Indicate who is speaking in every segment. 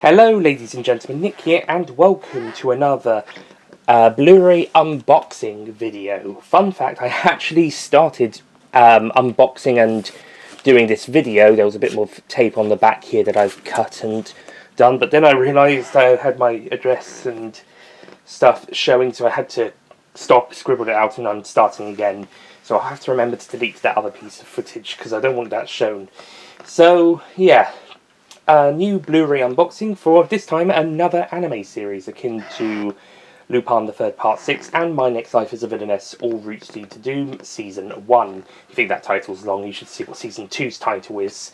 Speaker 1: Hello ladies and gentlemen, Nick here and welcome to another Blu-ray unboxing video. Fun fact, I actually started unboxing and doing this video. There was a bit more tape on the back here that I've cut and done, but then I realised I had my address and stuff showing, so I had to stop, scribble it out, and I'm starting again. So I'll have to remember to delete that other piece of footage because I don't want that shown. So yeah. A new Blu-ray unboxing for, this time, another anime series akin to Lupin the Third Part 6 and My Next Life as a Villainess, All Routes Lead to Doom, Season 1. If you think that title's long, you should see what Season 2's title is.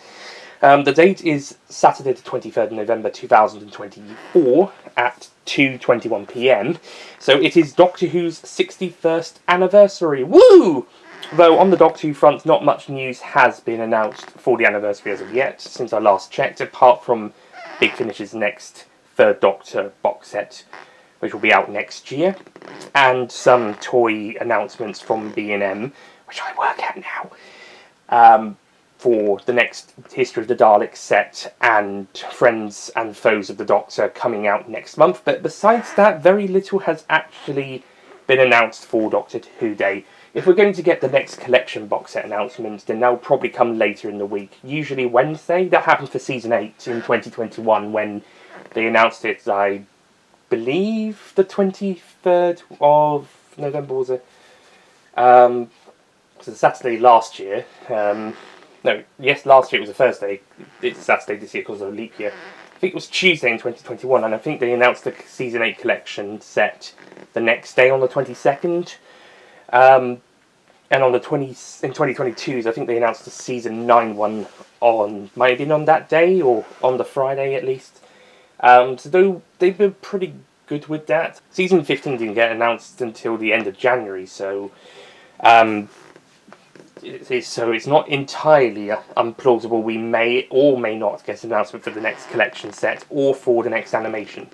Speaker 1: The date is Saturday the 23rd of November 2024 at 2:21 PM. So it is Doctor Who's 61st anniversary. Woo! Though on the Doctor Who front, not much news has been announced for the anniversary as of yet, since I last checked, apart from Big Finish's next Third Doctor box set, which will be out next year, and some toy announcements from B&M, which I work at now, for the next History of the Daleks set and Friends and Foes of the Doctor coming out next month. But besides that, very little has actually been announced for Doctor Who Day. If we're going to get the next collection box set announcement, then they'll probably come later in the week, usually Wednesday. That happened for Season 8 in 2021 when they announced it, I believe the 23rd of November was it? So Saturday last year. Last year it was a Thursday. It's Saturday this year because of a leap year. I think it was Tuesday in 2021, and I think they announced the Season 8 collection set the next day on the 22nd. And on the in 2022, I think they announced the Season 9 one might have been on that day, or on the Friday at least. So they've been pretty good with that. Season 15 didn't get announced until the end of January, so it's not entirely implausible we may or may not get an announcement for the next collection set or for the next animation.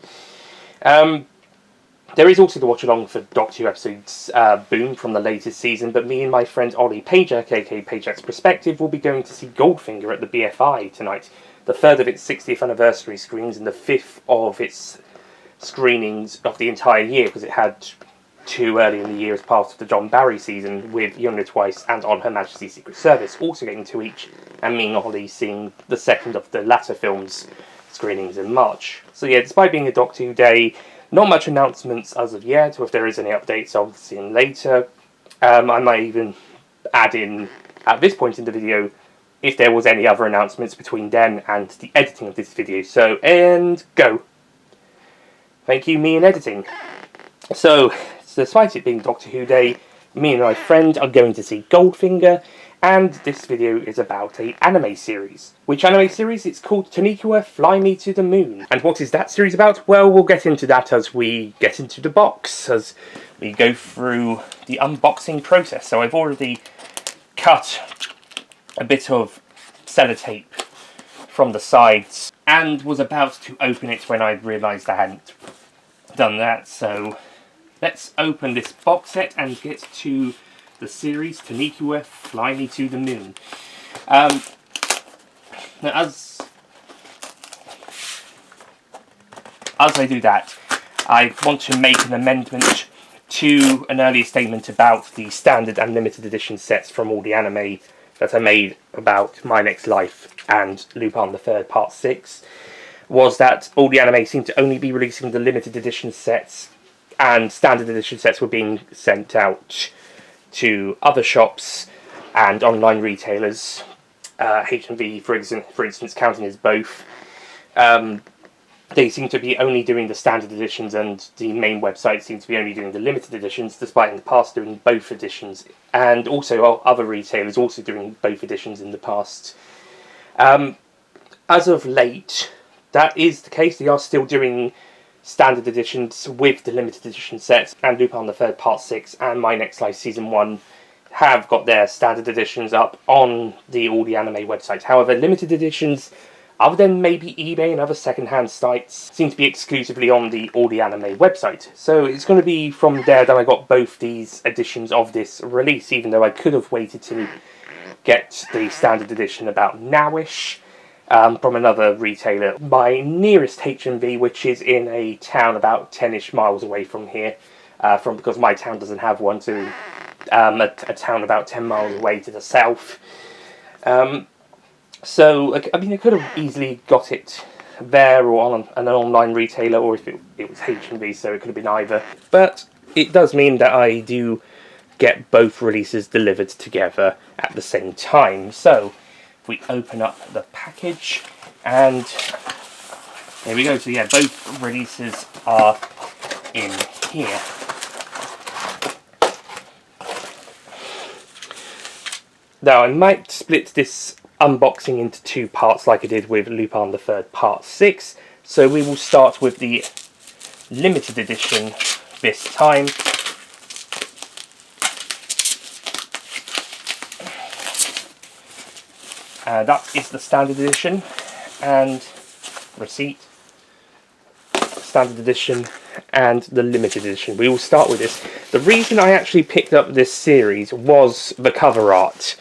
Speaker 1: There is also the watch-along for Doctor Who episodes Boom from the latest season, but me and my friend Ollie Pajak, aka Pajak's Perspective, will be going to see Goldfinger at the BFI tonight. The third of its 60th anniversary screens and the fifth of its screenings of the entire year, because it had two early in the year as part of the John Barry season, with Young Twice and On Her Majesty's Secret Service also getting two each, and me and Ollie seeing the second of the latter film's screenings in March. So yeah, despite being a Doctor Who day, not much announcements as of yet, or if there is any updates, I'll see them later. I might even add in, at this point in the video, if there was any other announcements between then and the editing of this video. So, and go. Thank you, me and editing. So, despite it being Doctor Who Day, me and my friend are going to see Goldfinger, and this video is about an anime series. Which anime series? It's called TONIKAWA Fly Me to the Moon. And what is that series about? Well, we'll get into that as we get into the box, as we go through the unboxing process. So I've already cut a bit of sellotape from the sides and was about to open it when I realised I hadn't done that. So let's open this box set and get to the series TONIKAWA Fly Me to the Moon. Now, as I do that, I want to make an amendment to an earlier statement about the standard and limited edition sets from all the anime that I made about My Next Life and Lupin the Third Part 6, was that all the anime seemed to only be releasing the limited edition sets, and standard edition sets were being sent out to other shops and online retailers, H&V for instance counting as both. They seem to be only doing the standard editions, and the main website seems to be only doing the limited editions, despite in the past doing both editions, and also other retailers also doing both editions in the past. As of late, that is the case. They are still doing standard editions with the limited edition sets, and Lupin the Third Part 6 and My Next Life Season 1 have got their standard editions up on all the anime websites. However, limited editions, other than maybe eBay and other second-hand sites, seem to be exclusively on the All the Anime website. So it's going to be from there that I got both these editions of this release, even though I could have waited to get the standard edition about nowish. from another retailer. My nearest HMV, which is in a town about 10-ish miles away from here, because my town doesn't have one, to a town about 10 miles away to the south. So, I mean, I could have easily got it there or on an online retailer, or if it was HMV, so it could have been either. But it does mean that I do get both releases delivered together at the same time. So, if we open up the package, and there we go. So yeah, both releases are in here. Now, I might split this unboxing into two parts like I did with Lupin the Third Part 6. So we will start with the limited edition this time. That is the standard edition, and receipt, standard edition, and the limited edition. We will start with this. The reason I actually picked up this series was the cover art.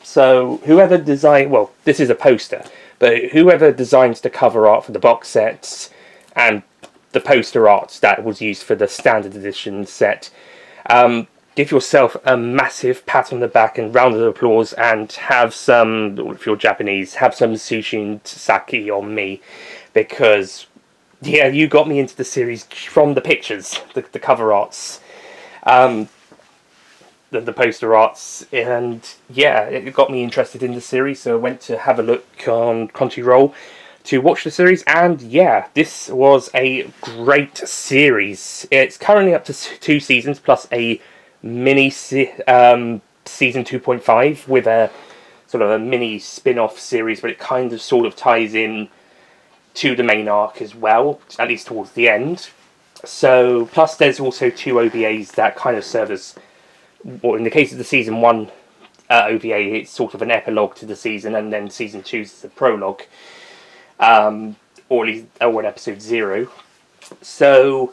Speaker 1: So whoever designed, well, this is a poster, but whoever designs the cover art for the box sets and the poster art that was used for the standard edition set, give yourself a massive pat on the back and round of applause, and have some, if you're Japanese, have some sushi and sake on me, because yeah, you got me into the series from the pictures, the cover arts, the poster arts, and yeah, it got me interested in the series, so I went to have a look on Crunchyroll to watch the series, and yeah, this was a great series. It's currently up to 2 seasons, plus a mini season 2.5 with a sort of a mini spin-off series, but it kind of sort of ties in to the main arc as well, at least towards the end. So, plus there's also 2 OVAs that kind of serve as, well, in the case of the season 1 OVA, it's sort of an epilogue to the season, and then season 2 is the prologue, or at least an episode 0. So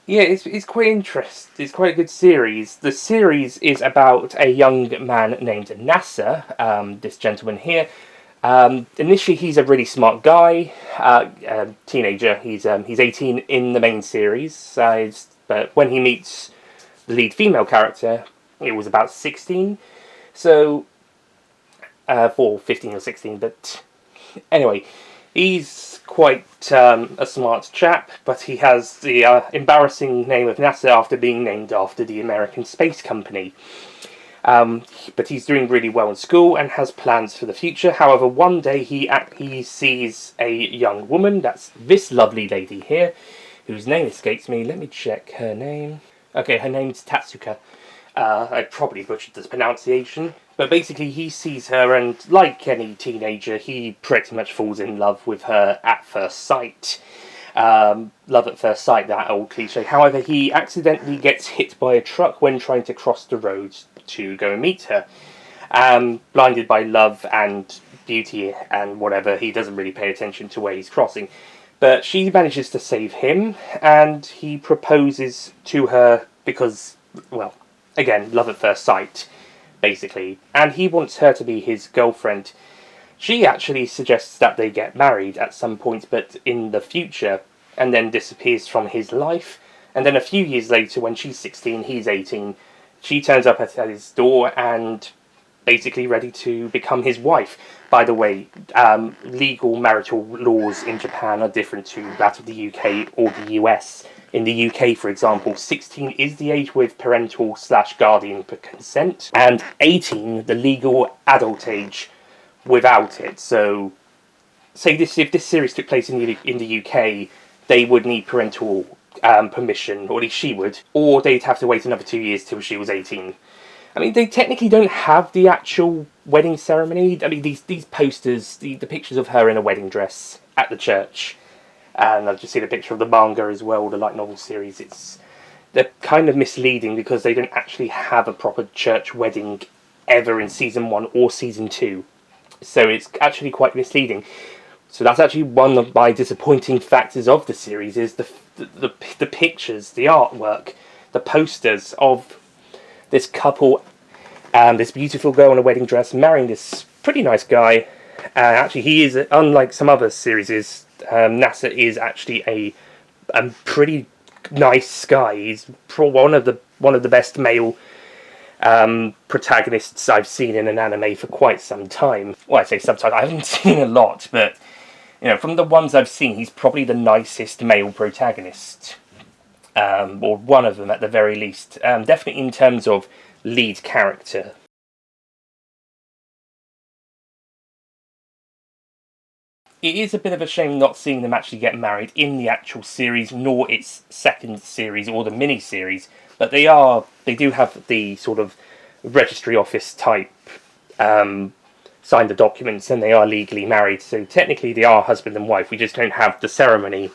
Speaker 1: yeah, it's quite interesting. It's quite a good series. The series is about a young man named Nasa, this gentleman here. Initially, he's a really smart guy, teenager. He's 18 in the main series, but when he meets the lead female character, it was about 16. So, for 15 or 16, but anyway, he's quite a smart chap, but he has the embarrassing name of NASA after being named after the American Space Company. But he's doing really well in school and has plans for the future. However, one day he sees a young woman, that's this lovely lady here, whose name escapes me. Let me check her name. Okay, her name's Tatsuka. I probably butchered this pronunciation. But basically, he sees her, and like any teenager, he pretty much falls in love with her at first sight. Love at first sight, that old cliche. However, he accidentally gets hit by a truck when trying to cross the road to go and meet her. Blinded by love and beauty and whatever, he doesn't really pay attention to where he's crossing. But she manages to save him, and he proposes to her because, well, again, love at first sight, basically. And he wants her to be his girlfriend. She actually suggests that they get married at some point, but in the future, and then disappears from his life. And then a few years later, when she's 16, he's 18, she turns up at his door and basically ready to become his wife. By the way, legal marital laws in Japan are different to that of the UK or the US. In the UK, for example, 16 is the age with parental/guardian consent, and 18 the legal adult age without it. So, say if this series took place in the UK, they would need parental permission, or at least she would, or they'd have to wait another 2 years till she was 18. I mean, they technically don't have the actual wedding ceremony. I mean, these posters, the pictures of her in a wedding dress at the church, and I've just seen a picture of the manga as well, the light novel series. They're kind of misleading because they don't actually have a proper church wedding ever in season 1 or season 2. So it's actually quite misleading. So that's actually one of my disappointing factors of the series, is the pictures, the artwork, the posters of this couple, this beautiful girl in a wedding dress marrying this pretty nice guy, Actually, he is, unlike some other series, NASA is actually a pretty nice guy. He's one of the best male protagonists I've seen in an anime for quite some time. Well, I say some time. I haven't seen a lot, but from the ones I've seen, he's probably the nicest male protagonist, or one of them at the very least. Definitely in terms of lead character. It is a bit of a shame not seeing them actually get married in the actual series, nor its second series or the mini-series, but they do have the sort of registry office type sign the documents, and they are legally married, so technically they are husband and wife. We just don't have the ceremony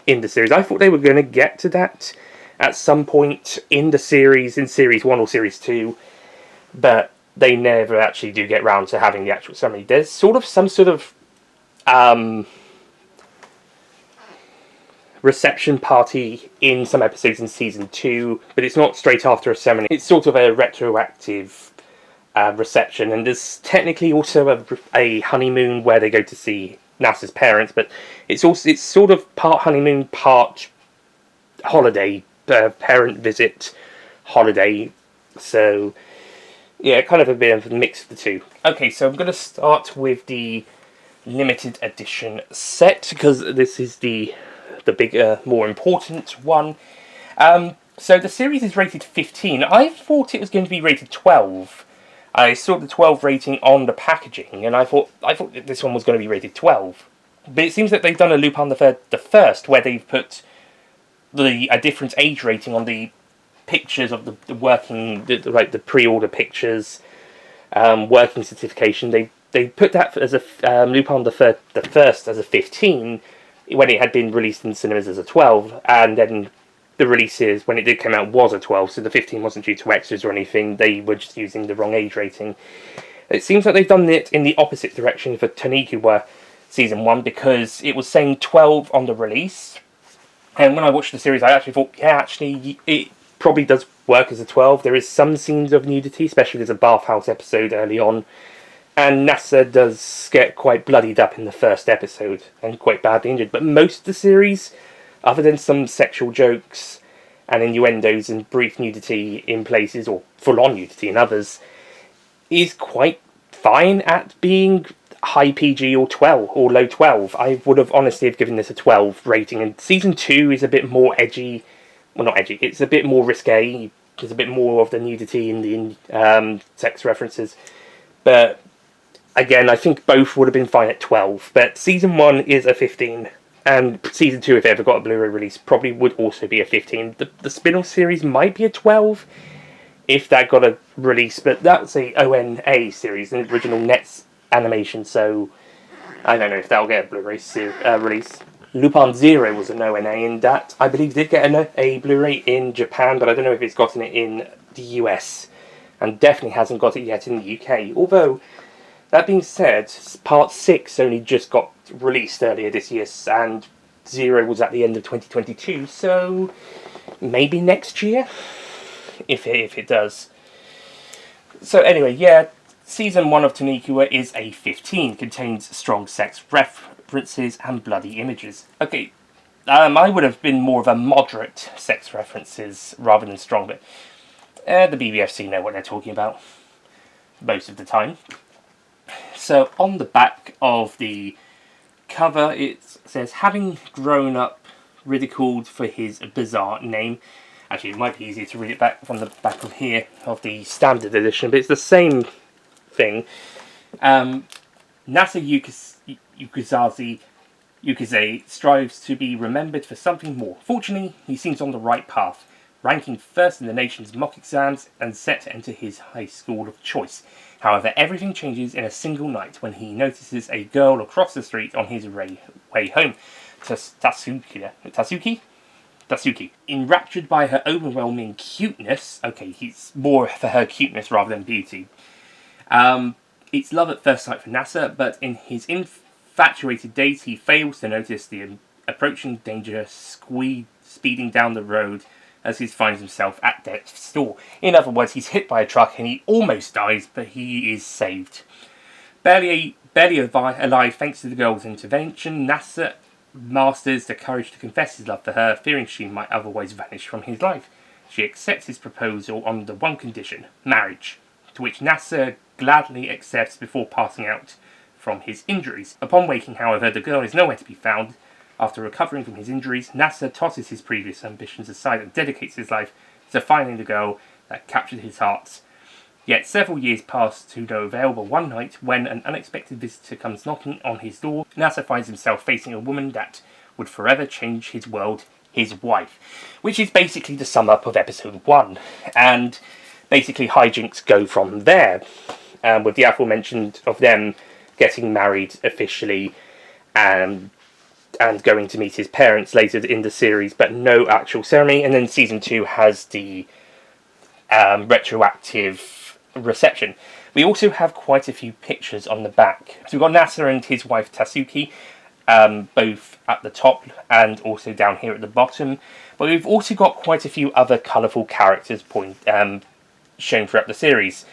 Speaker 1: in the series. I thought they were going to get to that at some point in the series, in Series 1 or Series 2, but they never actually do get round to having the actual ceremony. There's some sort of reception party in some episodes in Season 2, but it's not straight after a ceremony. It's sort of a retroactive reception, and there's technically also a honeymoon where they go to see NASA's parents, but it's sort of part honeymoon, part holiday, parent visit holiday, so yeah, kind of a bit of a mix of the two. Okay, so I'm going to start with the limited edition set, because this is the bigger, more important one. So the series is rated 15. I thought it was going to be rated 12. I saw the 12 rating on the packaging, and I thought this one was going to be rated 12. But it seems that they've done a Lupin the First, where they've put a different age rating on the pictures of the working, like the pre-order pictures, working certification. They put that as a Lupin the First as a 15 when it had been released in cinemas as a 12, and then the releases when it did come out was a 12, so the 15 wasn't due to extras or anything. They were just using the wrong age rating. It seems like they've done it in the opposite direction for TONIKAWA Season 1, because it was saying 12 on the release, and when I watched the series I actually thought, yeah, actually it probably does work as a 12. There is some scenes of nudity, especially there's a bathhouse episode early on, and NASA does get quite bloodied up in the first episode and quite badly injured. But most of the series, other than some sexual jokes and innuendos and brief nudity in places, or full-on nudity in others, is quite fine at being high PG or 12 or low 12. I would have honestly given this a 12 rating. And Season 2 is a bit more edgy. Well, not edgy. It's a bit more risque. There's a bit more of the nudity in the sex references. But again, I think both would have been fine at 12, but Season 1 is a 15, and Season 2, if it ever got a Blu-ray release, probably would also be a 15. The spin-off series might be a 12, if that got a release, but that's a ONA series, an original Nets animation, so I don't know if that'll get a Blu-ray release. Lupin Zero was an ONA, and that, I believe, did get a Blu-ray in Japan, but I don't know if it's gotten it in the US, and definitely hasn't got it yet in the UK, although that being said, Part 6 only just got released earlier this year, and Zero was at the end of 2022, so maybe next year, if it does. So anyway, yeah, Season 1 of TONIKAWA is a 15, contains strong sex references and bloody images. Okay, I would have been more of a moderate sex references rather than strong, but the BBFC know what they're talking about most of the time. So on the back of the cover it says, having grown up ridiculed for his bizarre name. Actually, it might be easier to read it back from the back of here of the standard edition, but it's the same thing. Nasa Yukaze strives to be remembered for something more. Fortunately, he seems on the right path, ranking first in the nation's mock exams and set to enter his high school of choice. However, everything changes in a single night when he notices a girl across the street on his way home. Tatsuki? Enraptured by her overwhelming cuteness. Okay, he's more for her cuteness rather than beauty. It's love at first sight for NASA, but in his infatuated daze, he fails to notice the approaching danger speeding down the road as he finds himself at death's door. In other words, he's hit by a truck and he almost dies, but he is saved. Barely Barely alive thanks to the girl's intervention, Nasa masters the courage to confess his love for her, fearing she might otherwise vanish from his life. She accepts his proposal on the one condition, marriage, to which Nasa gladly accepts before passing out from his injuries. Upon waking, however, the girl is nowhere to be found. After recovering from his injuries, Nasa tosses his previous ambitions aside and dedicates his life to finding the girl that captured his heart. Yet several years pass to no avail, but one night, when an unexpected visitor comes knocking on his door, Nasa finds himself facing a woman that would forever change his world, his wife. Which is basically the sum up of episode 1. And basically hijinks go from there. With the aforementioned of them getting married officially and going to meet his parents later in the series, but no actual ceremony. And then season 2 has the retroactive reception. We also have quite a few pictures on the back. So we've got Nasa and his wife Tatsuki, both at the top and also down here at the bottom. But we've also got quite a few other colourful characters shown throughout the series.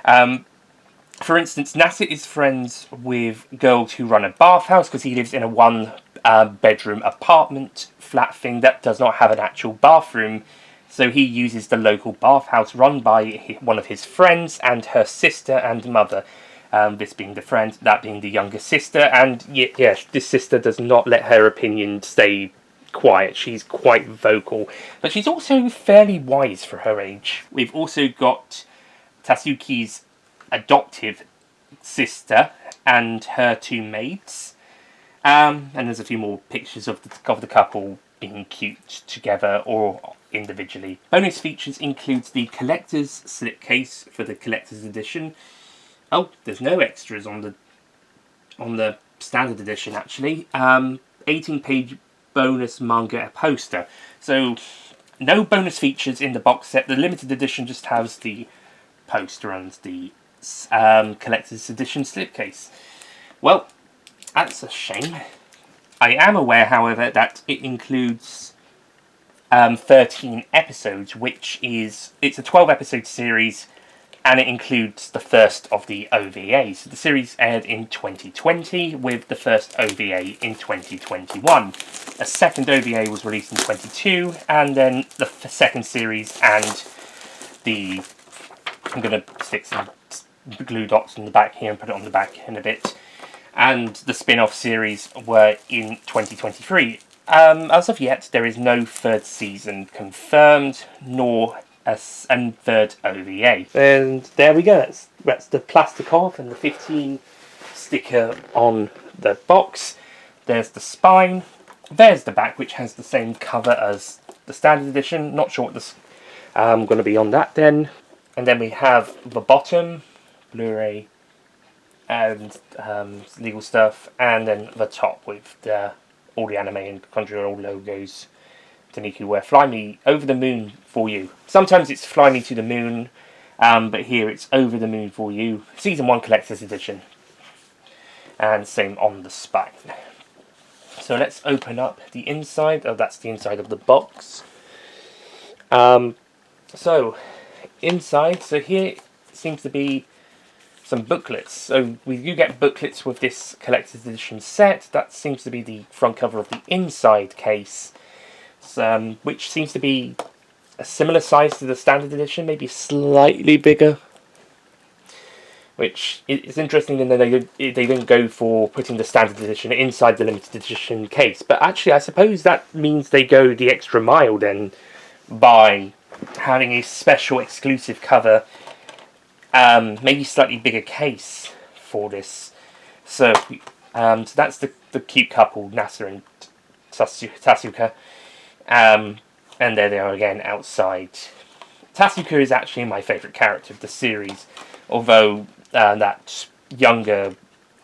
Speaker 1: For instance, Nasa is friends with girls who run a bathhouse because he lives in a one-bedroom apartment flat thing that does not have an actual bathroom. So he uses the local bathhouse run by one of his friends and her sister and mother. This being the friend, that being the younger sister. And yes, this sister does not let her opinion stay quiet. She's quite vocal. But she's also fairly wise for her age. We've also got Tatsuki's adoptive sister and her 2 maids. And there's a few more pictures of the couple being cute together or individually. Bonus features includes the collector's slipcase for the collector's edition. Oh, there's no extras on the standard edition actually. 18-page bonus manga poster. So no bonus features in the box set. The limited edition just has the poster and the collector's edition slipcase. Well, that's a shame. I am aware, however, that it includes 13 episodes, it's a 12-episode series, and it includes the first of the OVAs. So the series aired in 2020, with the first OVA in 2021. A second OVA was released in 2022, and then the second series and the... I'm going to stick some glue dots on the back here and put it on the back in a bit. And the spin-off series were in 2023. As of yet, there is no third season confirmed, nor a third OVA. And there we go. That's the plastic off and the 15 sticker on the box. There's the spine. There's the back, which has the same cover as the standard edition. Not sure what this going to be on that then. And then we have the bottom, Blu-ray, and legal stuff, and then the top with all the anime and Crunchyroll logos. TONIKAWA, Fly Me Over the Moon for You. Sometimes it's Fly Me to the Moon, but here it's Over the Moon for You. Season 1 Collector's Edition. And same on the spine. So let's open up the inside. Oh, that's the inside of the box. So, inside, so here seems to be some booklets. So we do get booklets with this collector's edition set. That seems to be the front cover of the inside case, which seems to be a similar size to the standard edition, maybe slightly bigger. Which is interesting in that they didn't go for putting the standard edition inside the limited edition case. But actually, I suppose that means they go the extra mile then by having a special exclusive cover. Maybe slightly bigger case for this. So that's the cute couple, Nasa and Tatsuka. And there they are again outside. Tatsuka is actually my favourite character of the series, although that younger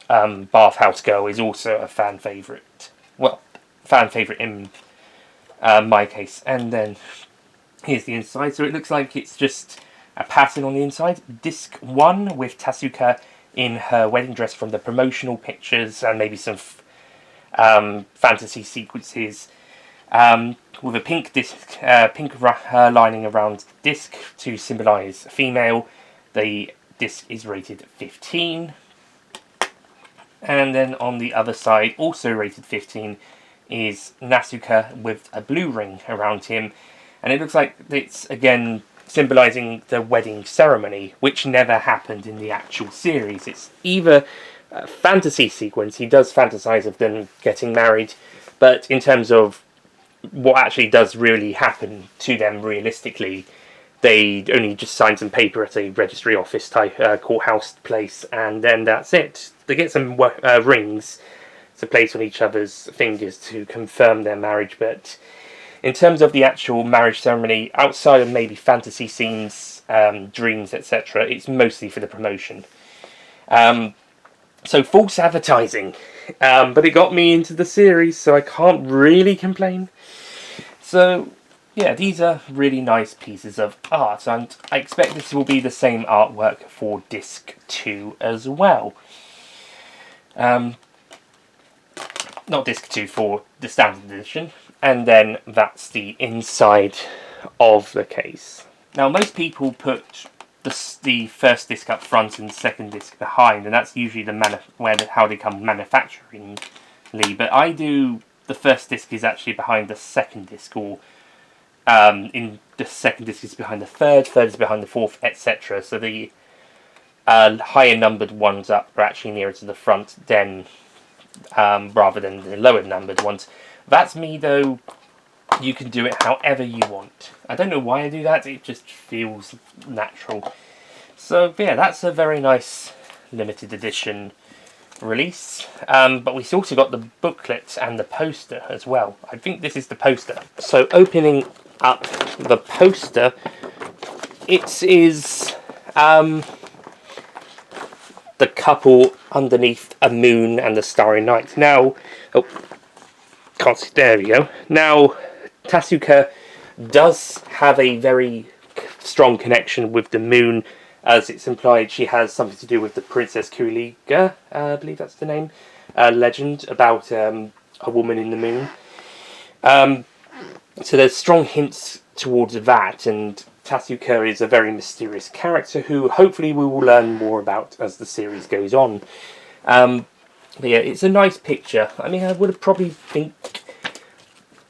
Speaker 1: bathhouse girl is also a fan favourite. Well, fan favourite in my case. And then here's the inside. So it looks like it's just a pattern on the inside. Disc 1 with Tatsuka in her wedding dress from the promotional pictures and maybe some fantasy sequences. With a pink disc, lining around the disc to symbolise female. The disc is rated 15. And then on the other side, also rated 15, is Nasuka with a blue ring around him. And it looks like it's, again, symbolising the wedding ceremony, which never happened in the actual series. It's either a fantasy sequence, he does fantasize of them getting married, but in terms of what actually does really happen to them realistically, they only just sign some paper at a registry office type courthouse place, and then that's it. They get some rings to place on each other's fingers to confirm their marriage, but in terms of the actual marriage ceremony, outside of maybe fantasy scenes, dreams, etc., it's mostly for the promotion. So false advertising, but it got me into the series, so I can't really complain. So yeah, these are really nice pieces of art, and I expect this will be the same artwork for disc 2 as well. Not disc 2, for the standard edition. And then that's the inside of the case. Now, most people put the first disc up front and the second disc behind, and that's usually how they come manufacturingly. But I do, the first disc is actually behind the second disc, or in the second disc is behind the third is behind the fourth, etc. So the higher numbered ones up are actually nearer to the front than rather than the lower numbered ones. That's me though. You can do it however you want. I don't know why I do that, it just feels natural. So yeah, that's a very nice limited edition release. But we also got the booklet and the poster as well. I think this is the poster. So opening up the poster, it is the couple underneath a moon and the starry night. Now, oh, can't see, there we go. Now, Tasuka does have a very strong connection with the moon, as it's implied she has something to do with the Princess Kuliga, I believe that's the name, legend about a woman in the moon. So there's strong hints towards that, and Tasuka is a very mysterious character who hopefully we will learn more about as the series goes on. But yeah, it's a nice picture. I mean, I would have probably think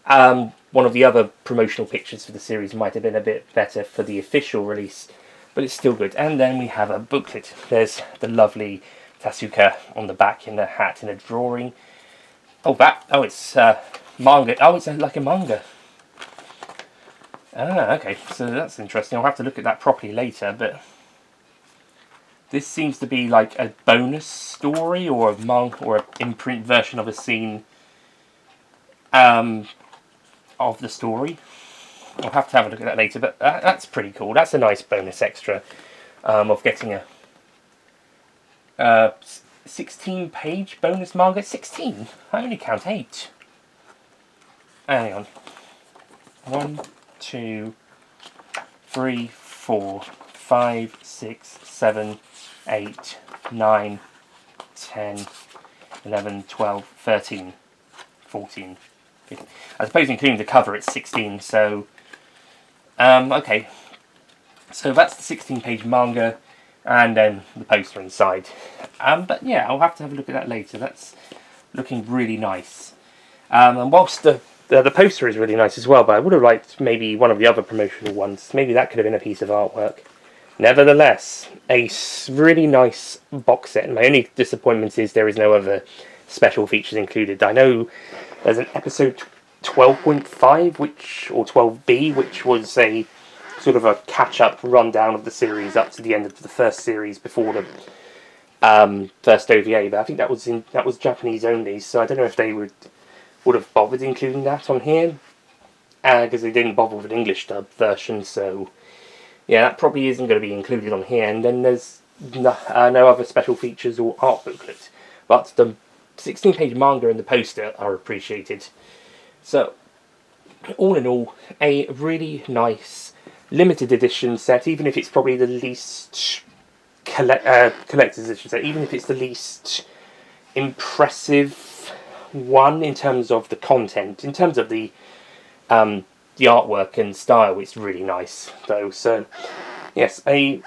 Speaker 1: one of the other promotional pictures for the series might have been a bit better for the official release, but it's still good. And then we have a booklet. There's the lovely Tasuka on the back in a hat in a drawing. Oh, it's manga. Oh, it's like a manga. Ah, okay, so that's interesting. I'll have to look at that properly later, but this seems to be like a bonus story or an imprint version of a scene of the story. I'll have to have a look at that later, but that's pretty cool. That's a nice bonus extra of getting a 16-page bonus manga. 16? I only count 8. Hang on. 1, 2, 3, 4, 5, 6, 7, 8, 9, 10, 11, 12, 13, 14, 15. I suppose including the cover it's 16, so okay. So that's the 16-page manga, and then the poster inside. But yeah, I'll have to have a look at that later. That's looking really nice. And whilst the poster is really nice as well, but I would have liked maybe one of the other promotional ones. Maybe that could have been a piece of artwork. Nevertheless, a really nice box set. And my only disappointment is there is no other special features included. I know there's an episode 12.5, or 12B, which was a sort of a catch-up rundown of the series up to the end of the first series before the first OVA. But I think that was Japanese only, so I don't know if they would have bothered including that on here, because they didn't bother with an English dub version, so yeah, that probably isn't going to be included on here. And then there's no other special features or art booklet, but the 16-page manga and the poster are appreciated. So all in all, a really nice limited edition set, even if it's probably the least collector's edition set, even if it's the least impressive one in terms of the content. In terms of the artwork and style, it's really nice though. So yes, a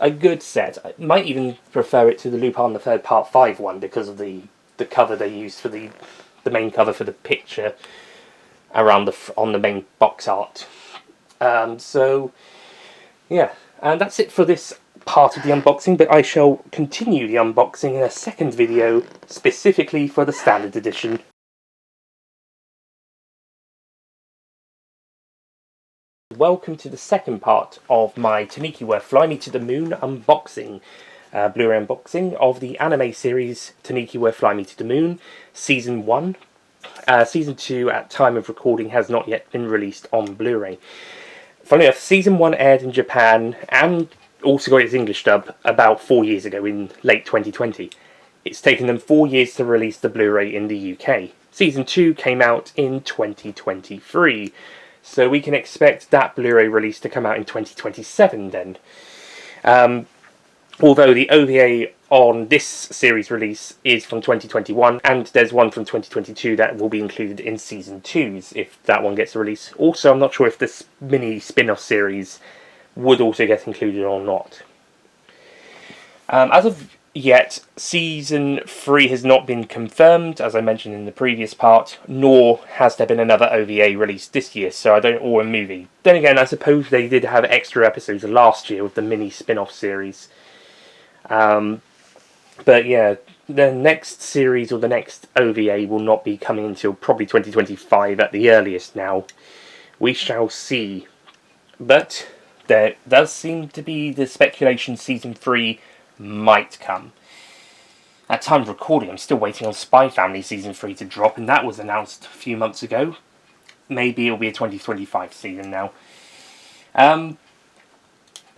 Speaker 1: a good set. I might even prefer it to the Lupin the Third Part 5 one because of the cover they used for the main cover for the picture around on the main box art. So yeah, and that's it for this part of the unboxing, but I shall continue the unboxing in a second video specifically for the standard edition. Welcome to the second part of my TONIKAWA Fly Me to the Moon unboxing, Blu-ray unboxing of the anime series TONIKAWA Fly Me to the Moon, Season 1. Season 2, at time of recording, has not yet been released on Blu-ray. Funnily enough, Season 1 aired in Japan and also got its English dub about 4 years ago in late 2020. It's taken them 4 years to release the Blu-ray in the UK. Season 2 came out in 2023. So we can expect that Blu-ray release to come out in 2027 then. Although the OVA on this series release is from 2021, and there's one from 2022 that will be included in Season 2's if that one gets released. Also, I'm not sure if this mini spin-off series would also get included or not. As of yet, Season 3 has not been confirmed, as I mentioned in the previous part, nor has there been another OVA released this year, or a movie. Then again, I suppose they did have extra episodes last year with the mini spin-off series. But yeah, the next series or the next OVA will not be coming until probably 2025 at the earliest now. We shall see. But there does seem to be the speculation Season 3 might come. At time of recording, I'm still waiting on Spy Family Season 3 to drop, and that was announced a few months ago. Maybe it'll be a 2025 season now.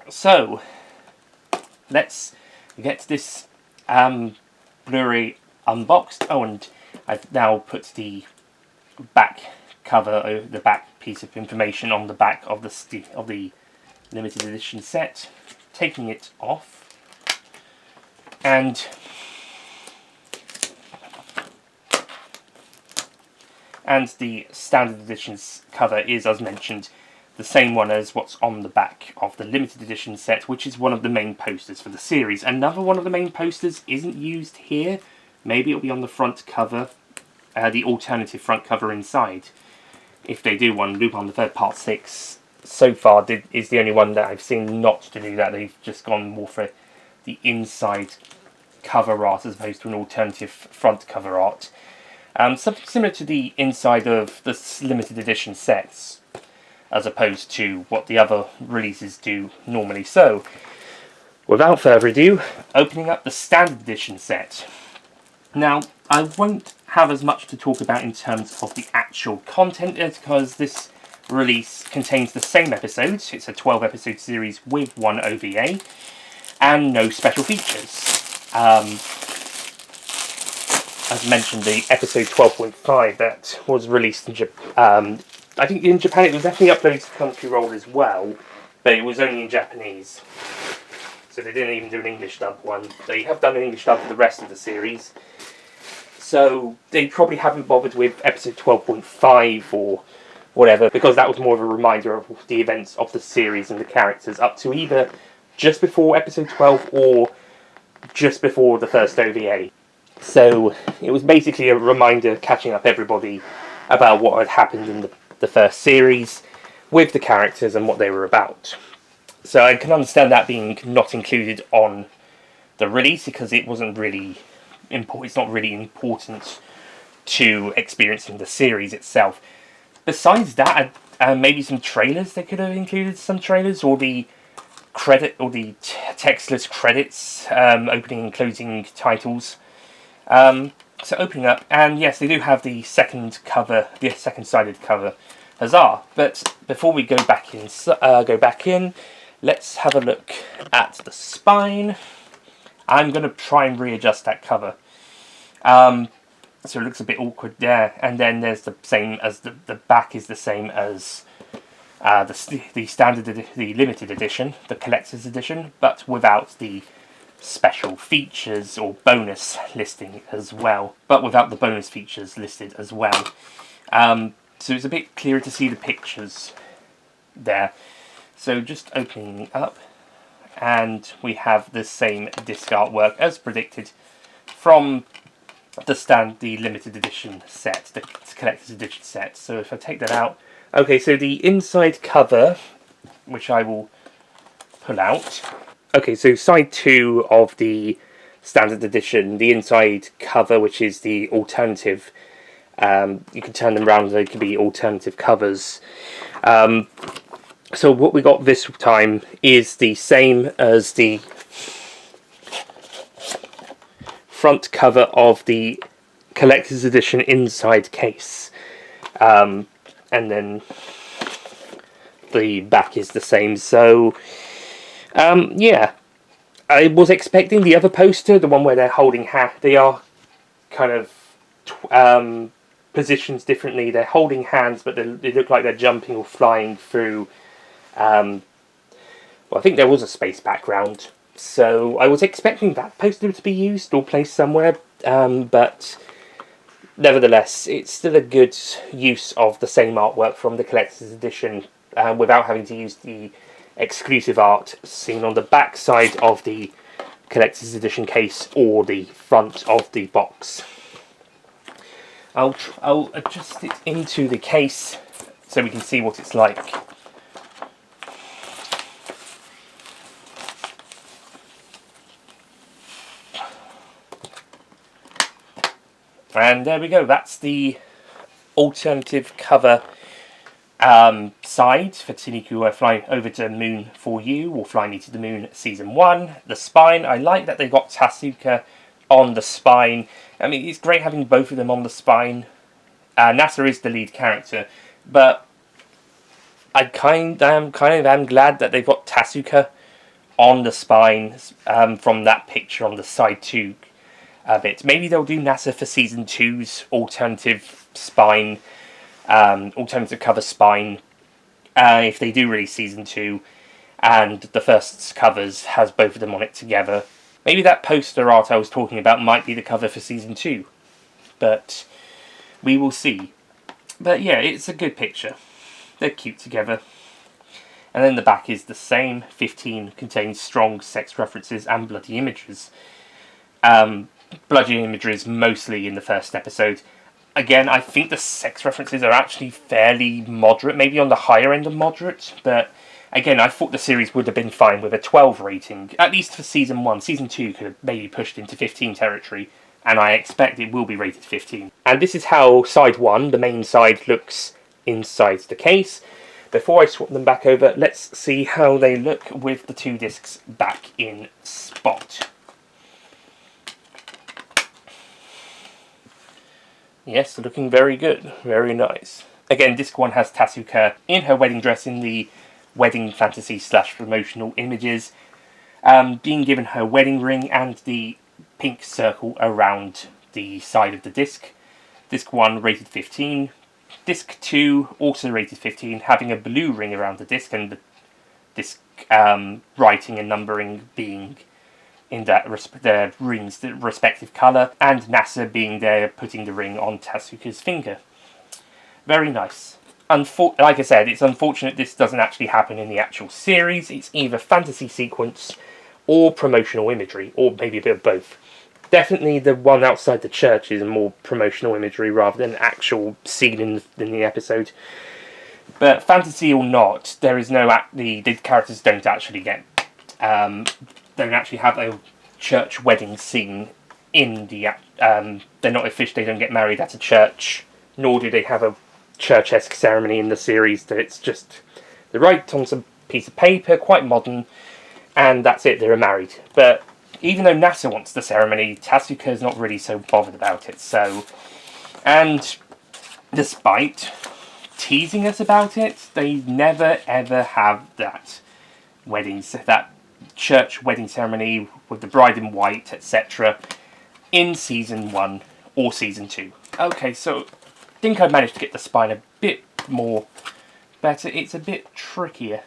Speaker 1: So, let's get this Blu-ray unboxed. Oh, and I've now put the back cover, the back piece of information on the back of the limited edition set. Taking it off. And the standard edition's cover is, as mentioned, the same one as what's on the back of the limited edition set, which is one of the main posters for the series. Another one of the main posters isn't used here. Maybe it'll be on the front cover, the alternative front cover inside. If they do one, Lupin the Third Part 6 so far is the only one that I've seen not to do that. They've just gone more for the inside cover art as opposed to an alternative front cover art. Something similar to the inside of the limited edition sets, as opposed to what the other releases do normally. So, without further ado, opening up the standard edition set. Now, I won't have as much to talk about in terms of the actual content, because this release contains the same episodes. It's a 12 episode series with one OVA, and no special features. As mentioned, the episode 12.5 that was released in Japan, I think in Japan it was definitely uploaded to Crunchyroll as well, but it was only in Japanese. So they didn't even do an English dub one. They have done an English dub for the rest of the series. So they probably haven't bothered with episode 12.5 or whatever, because that was more of a reminder of the events of the series and the characters up to either just before episode 12 or just before the first OVA. So it was basically a reminder, catching up everybody about what had happened in the first series with the characters and what they were about. So I can understand that being not included on the release, because it wasn't really it's not really important to experiencing the series itself. Besides that, maybe some trailers. They could have included some trailers, or the textless credits, opening and closing titles. So opening up, and yes, they do have the second sided cover, huzzah! But before we go back in, let's have a look at the spine. I'm going to try and readjust that cover. So it looks a bit awkward there, and then there's the same as the back is the same as the standard, the limited edition, the collector's edition, but without the special features or bonus listing as well. But without the bonus features listed as well. So it's a bit clearer to see the pictures there. So just opening up, and we have the same disc artwork as predicted from the limited edition set, the collector's edition set. So if I take that out, okay, so the inside cover, which I will pull out. Okay, so side 2 of the standard edition, the inside cover, which is the alternative. You can turn them around, they could be alternative covers. So what we got this time is the same as the front cover of the collector's edition inside case, and then the back is the same. So yeah, I was expecting the other poster, the one where they're holding they are kind of positions differently. They're holding hands, but they look like they're jumping or flying through. Well, I think there was a space background, so I was expecting that poster to be used or placed somewhere, but nevertheless, it's still a good use of the same artwork from the collector's edition, without having to use the exclusive art seen on the back side of the collector's edition case or the front of the box. I'll adjust it into the case so we can see what it's like. And there we go, that's the alternative cover side for TONIKAWA Flying Over to the Moon for You, or Fly Me to the Moon Season 1. The spine, I like that they got Tatsuka on the spine. I mean, it's great having both of them on the spine. NASA is the lead character, but I kind of am glad that they've got Tatsuka on the spine from that picture on the side 2 bit. Maybe they'll do NASA for Season 2's alternative spine, alternative cover spine, if they do release Season 2, and the first covers has both of them on it together. Maybe that poster art I was talking about might be the cover for Season 2, but we will see. But yeah, it's a good picture. They're cute together. And then the back is the same. 15 contains strong sex references and bloody images. Bloody images mostly in the first episode. Again, I think the sex references are actually fairly moderate, maybe on the higher end of moderate, but again, I thought the series would have been fine with a 12 rating, at least for Season 1. Season 2 could have maybe pushed into 15 territory, and I expect it will be rated 15. And this is how side 1, the main side, looks inside the case. Before I swap them back over, let's see how they look with the 2 discs back in spot. Yes, looking very good, very nice. Again, disc 1 has Tatsuka in her wedding dress in the wedding fantasy / promotional images, being given her wedding ring and the pink circle around the side of the disc. Disc 1 rated 15. Disc 2 also rated 15, having a blue ring around the disc and the disc writing and numbering being in that the ring's respective colour, and NASA being there putting the ring on Tatsuka's finger. Very nice. Like I said, it's unfortunate this doesn't actually happen in the actual series. It's either fantasy sequence or promotional imagery, or maybe a bit of both. Definitely the one outside the church is more promotional imagery rather than actual scene in the episode. But fantasy or not, there is no the characters don't actually get don't actually have a church wedding scene in the they're not official. They don't get married at a church, nor do they have a church-esque ceremony in the series. That it's just they write on some piece of paper, quite modern, and that's it. They're married. But even though NASA wants the ceremony, Tatsuka's not really so bothered about it. So, and despite teasing us about it, they never ever have that church wedding ceremony with the bride in white, etc. in Season 1 or Season 2. Okay, so I think I managed to get the spine a bit more better. It's a bit trickier.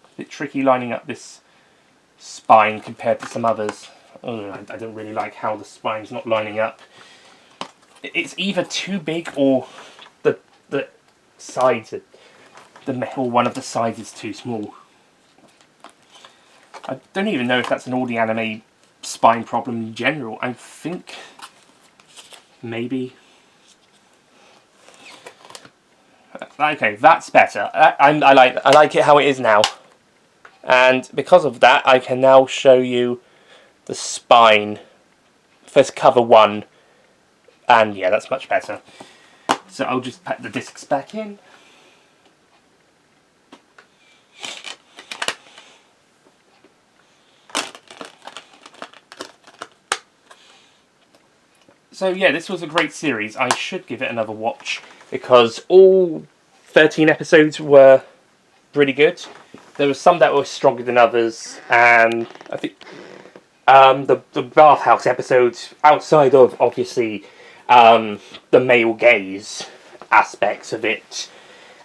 Speaker 1: A bit tricky lining up this spine compared to some others. I don't really like how the spine's not lining up. It's either too big or the sides, the metal one of the sides is too small. I don't even know if that's an all the anime spine problem in general. I think maybe. Okay, that's better. I like it how it is now. And because of that, I can now show you the spine. First cover 1. And yeah, that's much better. So I'll just put the discs back in. So yeah, this was a great series. I should give it another watch because all 13 episodes were really good. There were some that were stronger than others, and I think the bathhouse episodes, outside of obviously the male gaze aspects of it,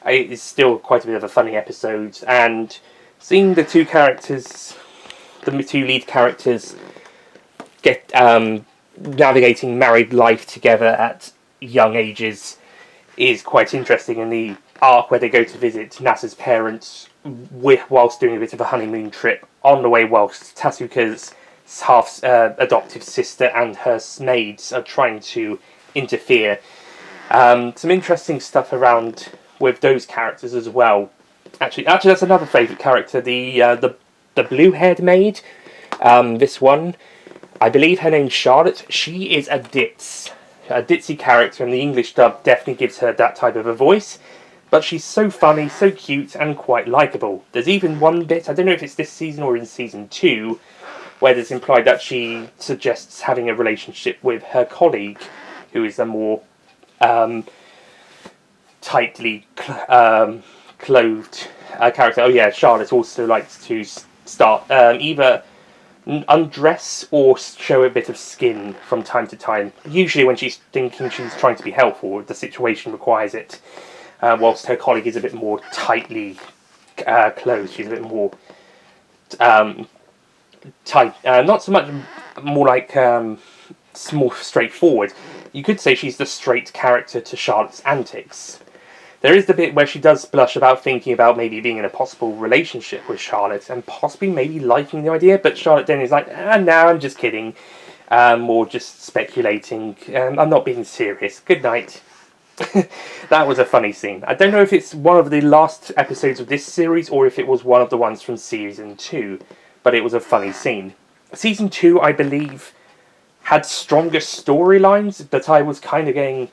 Speaker 1: is still quite a bit of a funny episode. And seeing the two characters, the two lead characters, get navigating married life together at young ages is quite interesting. In the arc where they go to visit Nasa's parents whilst doing a bit of a honeymoon trip on the way, whilst Tatsuka's half adoptive sister and her maids are trying to interfere. Some interesting stuff around with those characters as well. Actually, that's another favourite character. The blue-haired maid. This one, I believe her name's Charlotte. She is a ditzy character, and the English dub definitely gives her that type of a voice. But she's so funny, so cute, and quite likeable. There's even one bit, I don't know if it's this season or in season 2, where it's implied that she suggests having a relationship with her colleague, who is a more tightly clothed character. Oh yeah, Charlotte also likes to start either undress or show a bit of skin from time to time. Usually when she's thinking she's trying to be helpful, the situation requires it. Whilst her colleague is a bit more tightly clothed, she's a bit more tight. Not so much more like more straightforward. You could say she's the straight character to Charlotte's antics. There is the bit where she does blush about thinking about maybe being in a possible relationship with Charlotte and possibly maybe liking the idea, but Charlotte then is like, no, I'm just kidding. Or just speculating. I'm not being serious. Good night. That was a funny scene. I don't know if it's one of the last episodes of this series or if it was one of the ones from season 2, but it was a funny scene. Season 2, I believe, had stronger storylines, but I was kind of getting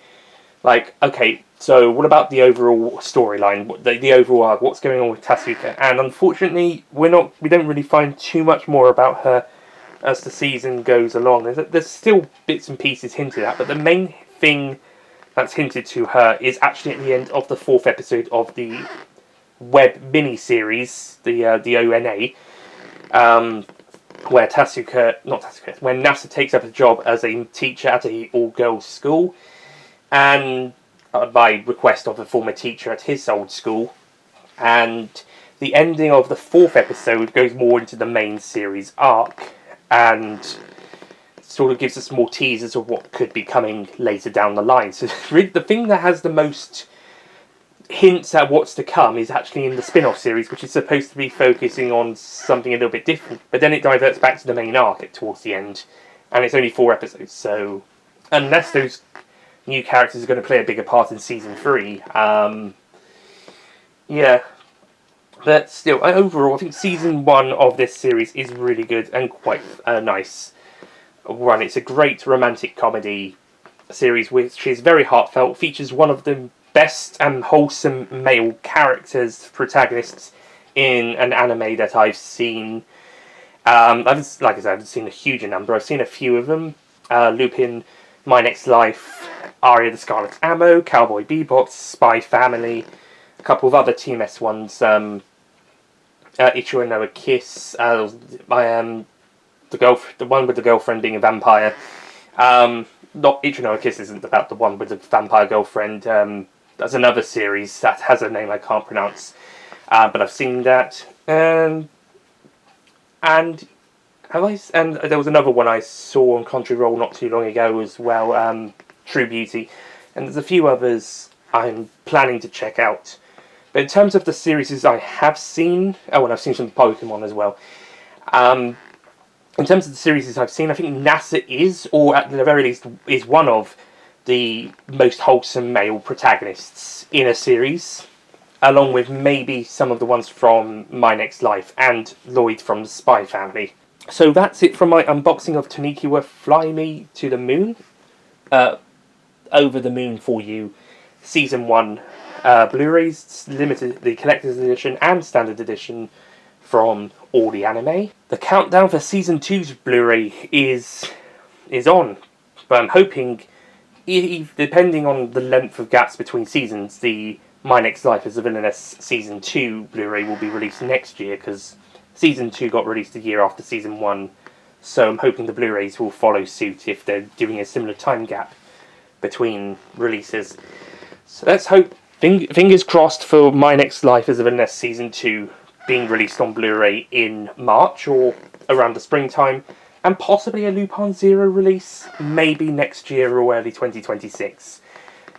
Speaker 1: like, okay, so what about the overall storyline, the overall arc, what's going on with Tatsuka? And unfortunately, we don't really find too much more about her as the season goes along. There's still bits and pieces hinted at, but the main thing that's hinted to her is actually at the end of the 4th episode of the web mini-series, the ONA, where when Nasa takes up a job as a teacher at a all-girls school, and by request of a former teacher at his old school, and the ending of the 4th episode goes more into the main series arc, and sort of gives us more teasers of what could be coming later down the line. So really, the thing that has the most hints at what's to come is actually in the spin-off series, which is supposed to be focusing on something a little bit different, but then it diverts back to the main arc towards the end, and it's only 4 episodes, so unless those new characters are going to play a bigger part in season 3, yeah. But still, overall, I think season 1 of this series is really good and quite nice run. It's a great romantic comedy series which is very heartfelt, features one of the best and wholesome male protagonists in an anime that I've seen. Like I said, I haven't seen a huge number. I've seen a few of them. Lupin, My Next Life, Aria the Scarlet Ammo, Cowboy Bebop, Spy Family, a couple of other Team S ones, Ichiro no Kiss, the one with the girlfriend being a vampire. Not Ichiro no Kiss isn't about the one with the vampire girlfriend. There's another series that has a name I can't pronounce, but I've seen that. And there was another one I saw on Crunchyroll not too long ago as well, True Beauty, and there's a few others I'm planning to check out. But in terms of the series I have seen, and I've seen some Pokemon as well. In terms of the series I've seen, I think NASA is, or at the very least, is one of the most wholesome male protagonists in a series, along with maybe some of the ones from My Next Life and Lloyd from the Spy Family. So that's it from my unboxing of TONIKAWA Fly Me to the Moon, Over the Moon for You, Season 1 Blu-rays, limited, the collector's edition and standard edition from all the anime. The countdown for Season 2's Blu-ray is on, but I'm hoping, depending on the length of gaps between seasons, the My Next Life as a Villainess Season 2 Blu-ray will be released next year, because Season 2 got released a year after Season 1, so I'm hoping the Blu-rays will follow suit if they're doing a similar time gap between releases. So let's hope, fingers crossed for My Next Life as a Villainess Season 2 being released on Blu-ray in March or around the springtime, and possibly a Lupin Zero release maybe next year or early 2026,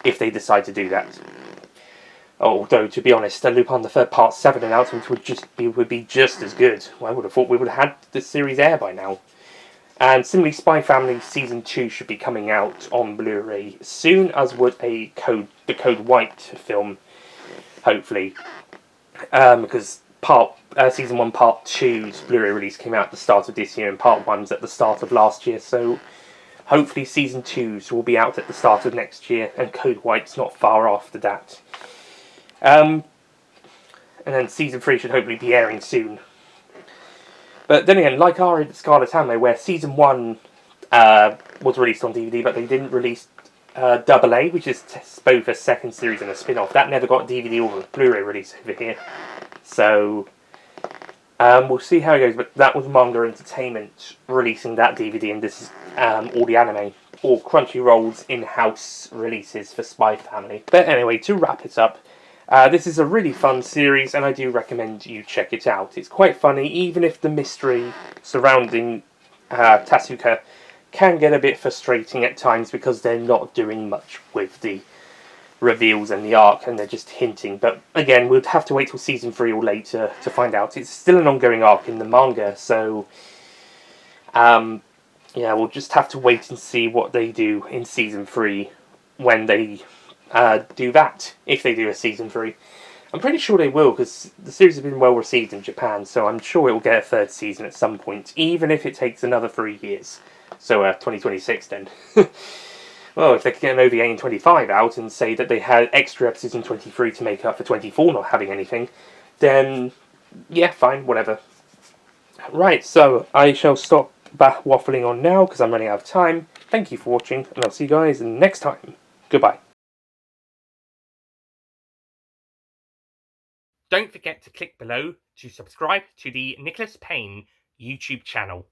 Speaker 1: if they decide to do that. Although, to be honest, a Lupin the Third Part 7 announcement would be just as good. Well, I would have thought we would have had the series air by now. And similarly, Spy Family Season 2 should be coming out on Blu-ray soon, as would the Code White film, hopefully. Because Season 1 Part 2's Blu-ray release came out at the start of this year, and Part 1's at the start of last year, so hopefully Season 2's will be out at the start of next year, and Code White's not far after that. And then Season 3 should hopefully be airing soon. But then again, like our Scarlet Anime, where Season 1 was released on DVD, but they didn't release AA, which is both a second series and a spin-off. That never got DVD or Blu-ray release over here. So we'll see how it goes, but that was Manga Entertainment releasing that DVD, and this is all the anime, or Crunchyroll's in-house releases for Spy Family. But anyway, to wrap it up, this is a really fun series, and I do recommend you check it out. It's quite funny, even if the mystery surrounding Tasuka can get a bit frustrating at times, because they're not doing much with the reveals and the arc, and they're just hinting. But again, we'll have to wait till Season 3 or later to find out. It's still an ongoing arc in the manga, so yeah, we'll just have to wait and see what they do in Season 3 when they do that, if they do a Season 3. I'm pretty sure they will, because the series has been well received in Japan, so I'm sure it will get a third season at some point, even if it takes another 3 years. So 2026 then. Well, if they can get an OVA in 25 out and say that they had extra episodes in 23 to make up for 24 not having anything, then yeah, fine, whatever. Right, so I shall stop waffling on now, because I'm running out of time. Thank you for watching, and I'll see you guys next time. Goodbye. Don't forget to click below to subscribe to the Nicholas Payne YouTube channel.